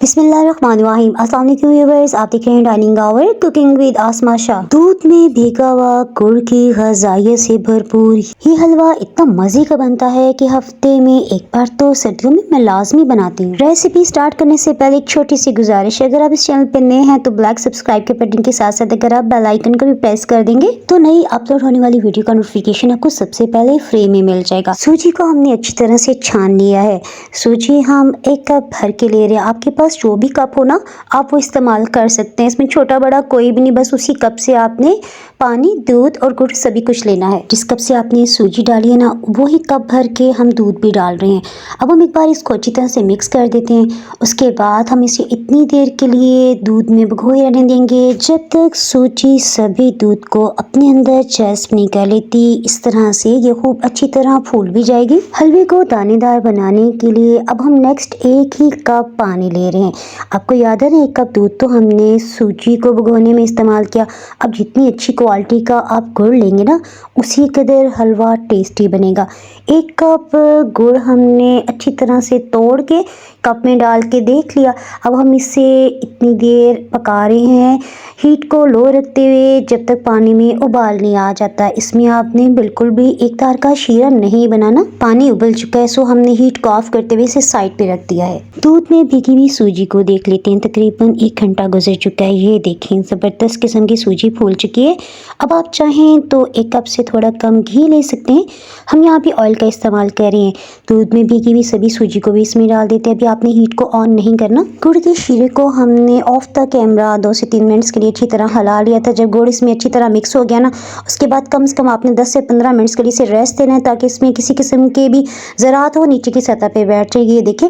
बिस्मिल्लाहिर्रहमानिर्रहीम। अस्सलाम वालेकुम व्यूअर्स, आप देख रहे हैं डाइनिंग आवर कुकिंग विद आसमा शाह। दूध में भीगा हुआ गुड़ की ग़ज़ाइयत से भरपूर ये हलवा इतना मजे का बनता है कि हफ्ते में एक बार तो सर्दियों में मैं लाजमी बनाती हूँ। रेसिपी स्टार्ट करने से पहले एक छोटी सी गुजारिश है, अगर आप इस चैनल पे नए हैं तो ब्लैक सब्सक्राइब के बटन के साथ साथ अगर आप बेल आइकन को भी प्रेस कर देंगे तो नई अपलोड होने वाली वीडियो का नोटिफिकेशन आपको सबसे पहले फ्री में मिल जाएगा। सूजी को हमने अच्छी तरह से छान लिया है। सूजी हम 1 कप भर के ले रहे हैं। आपके पास जो भी कप हो ना आप वो इस्तेमाल कर सकते हैं, इसमें छोटा बड़ा कोई भी नहीं, बस उसी कप से आपने पानी, दूध और गुड़ सभी कुछ लेना है। जिस कप से आपने सूजी डाली है ना वही कप भर के हम दूध भी डाल रहे हैं। अब हम एक बार इसको अच्छी तरह से मिक्स कर देते हैं। उसके बाद हम इसे इतनी देर के लिए दूध में भिगोए रहने देंगे जब तक सूजी सभी दूध को अपने अंदर जज्ब नहीं कर लेती। इस तरह से ये खूब अच्छी तरह फूल भी जाएगी। हलवे को दानेदार बनाने के लिए अब हम नेक्स्ट 1 ही कप पानी ले रहे हैं। आपको याद है ना 1 कप दूध तो हमने सूजी को भिगोने में इस्तेमाल किया। अब जितनी अच्छी क्वालिटी का आप गुड़ लेंगे ना उसी कदर हलवा टेस्टी बनेगा। 1 कप गुड़ हमने अच्छी तरह से तोड़ के कप में डाल के देख लिया। अब हम इसे इतनी देर पका रहे हैं हीट को लो रखते हुए जब तक पानी में उबाल नहीं आ जाता। इसमें आपने बिल्कुल भी एक तार का शीरा नहीं बनाना। पानी उबल चुका है सो हमने हीट को ऑफ करते हुए इसे साइड पे रख दिया है। दूध में भीगी हुई सूजी को देख लेते हैं। तकरीबन 1 घंटा गुजर चुका है। ये देखें ज़बरदस्त किस्म की सूजी फूल चुकी है। अब आप चाहें तो 1 कप से थोड़ा कम घी ले सकते हैं। हम यहाँ पे ऑयल का इस्तेमाल कर रहे हैं। दूध में भीगी हुई सभी सूजी को भी इसमें डाल देते हैं। अभी आपने हीट को ऑन नहीं करना। गुड़ के शीरे को हमने ऑफ द कैमरा 2 से 3 मिनट्स के लिए अच्छी तरह हला लिया था। जब गुड़ इसमें अच्छी तरह मिक्स हो गया ना उसके बाद कम से कम आपने 10 से 15 मिनट्स के लिए इसे रेस्ट देना है ताकि इसमें किसी किस्म के भी ज़रात हो नीचे की सतह पे बैठ जाए। ये देखें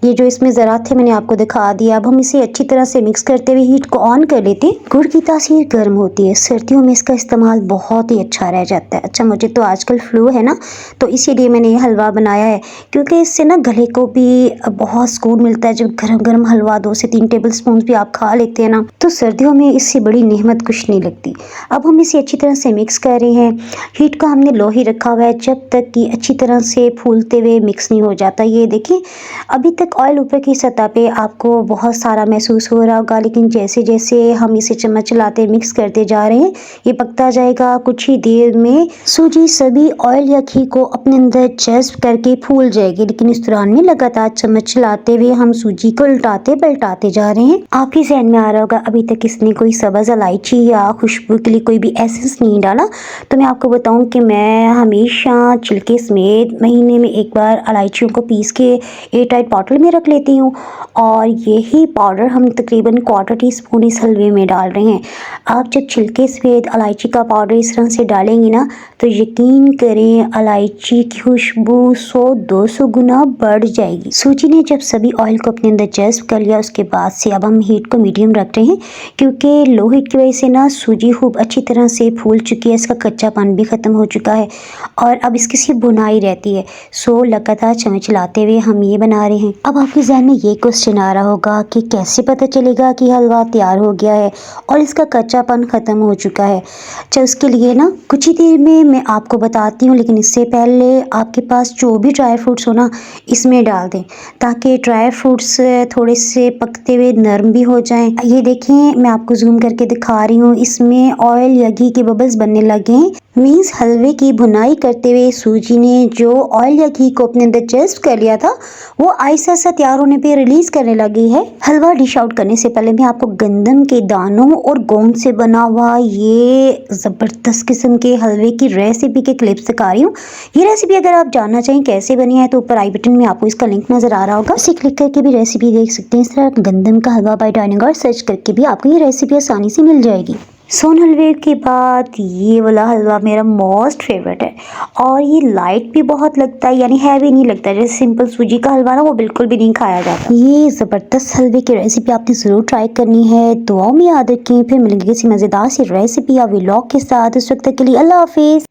ये जो इसमें ज़रात थे मैंने आपको दिखा दिया। अब हम इसे अच्छी तरह से मिक्स करते हुए हीट को ऑन कर लेते हैं। गुड़ की तासीर गर्म होती है, सर्दियों में इसका इस्तेमाल बहुत ही अच्छा रह जाता है। अच्छा मुझे तो आजकल फ्लू है ना तो इसीलिए मैंने ये हलवा बनाया है क्योंकि इससे ना गले को भी बहुत सुकून मिलता है। जब गरम गरम हलवा 2 से 3 टेबल स्पून भी आप खा लेते हैं ना तो सर्दियों में इससे बड़ी नेमत कुछ नहीं लगती। अब हम इसे अच्छी तरह से मिक्स कर रहे हैं। हीट को हमने लो ही रखा हुआ है जब तक कि अच्छी तरह से फूलते हुए मिक्स नहीं हो जाता। ये देखिए अभी तक ऑयल ऊपर की सतह पे आपको बहुत सारा महसूस हो रहा होगा, लेकिन जैसे जैसे हम इसे चम्मच चलाते मिक्स करते जा रहे हैं ये पकता जाएगा। कुछ ही देर में सूजी सभी ऑयल या घी को अपने अंदर जज्ब करके फूल जाएगी। लेकिन इस दौरान में लगातार चम्मच चलाते हुए हम सूजी को उल्टाते पलटाते जा रहे हैं। आपके ज़हन में आ रहा होगा अभी तक इसने कोई सब्ज़ इलायची या खुशबू के लिए कोई भी एसेंस नहीं डाला। तो मैं आपको बताऊं कि मैं हमेशा छिलके समेत महीने में एक बार इलायचियों को पीस के एयरटाइट बॉटल में रख लेती हूँ और यही पाउडर हम तकरीबन 1/4 टीस्पून इस हलवे में डाल रहे हैं। आप जब छिलके समेत इलायची का पाउडर इस तरह से डालेंगे ना तो यकीन करें इलायची की खुशबू 100-200 गुना बढ़ जाएगी। सूजी ने जब सभी ऑयल को अपने अंदर जज्ब कर लिया उसके बाद से अब हम हीट को मीडियम रख रहे हैं क्योंकि लो हीट की वजह से ना सूजी खूब अच्छी तरह से फूल चुकी है, इसका कच्चापन भी ख़त्म हो चुका है और अब इसकी सिर्फ भुनाई रहती है। सो लगातार चम्मच चलाते हुए हम ये बना रहे हैं। अब आपके ज़हन में ये क्वेश्चन आ रहा होगा कि कैसे पता चलेगा कि हलवा तैयार हो गया है और इसका कच्चापन ख़त्म हो चुका है। तो उसके लिए ना कुछ ही देर में मैं आपको बताती हूँ, लेकिन इससे पहले आपके पास जो भी ड्राई फ्रूट्स हो ना इसमें डाल दें ताकि ड्राई फ्रूट्स थोड़े से पकते हुए नरम भी हो जाएं। ये देखें मैं आपको जूम करके दिखा रही हूँ, इसमें ऑयल या घी के बबल्स बनने लगे हैं। मीन्स हलवे की भुनाई करते हुए सूजी ने जो ऑयल या घी को अपने अंदर जज्ब कर लिया था वो आहिस्ता आहिस्ता तैयार होने पे रिलीज करने लगी है। हलवा डिश आउट करने से पहले मैं आपको गंदम के दानों और गोंद से बना हुआ ये ज़बरदस्त किस्म के हलवे की रेसिपी के क्लिप्स दिखा रही हूँ। ये रेसिपी अगर आप जानना चाहें कैसे बनी है तो ऊपर आई बटन में आपको इसका लिंक नजर आ रहा होगा, उसे क्लिक करके भी रेसिपी देख सकते हैं। इस तरह गंदम का हलवा बाय डाइनिंग और सर्च करके भी आपको ये रेसिपी आसानी से मिल जाएगी। सोन हलवे के बाद ये वाला हलवा मेरा मोस्ट फेवरेट है और ये लाइट भी बहुत लगता है, यानी हैवी नहीं लगता। जैसे सिंपल सूजी का हलवा ना वो बिल्कुल भी नहीं खाया जाता। ये ज़बरदस्त हलवे की रेसिपी आपने ज़रूर ट्राई करनी है। दुआओं में याद रखें। फिर मिलेंगे किसी मज़ेदार सी रेसिपी या व्लॉग के साथ। उस वक्त के लिए अल्लाह हाफिज़।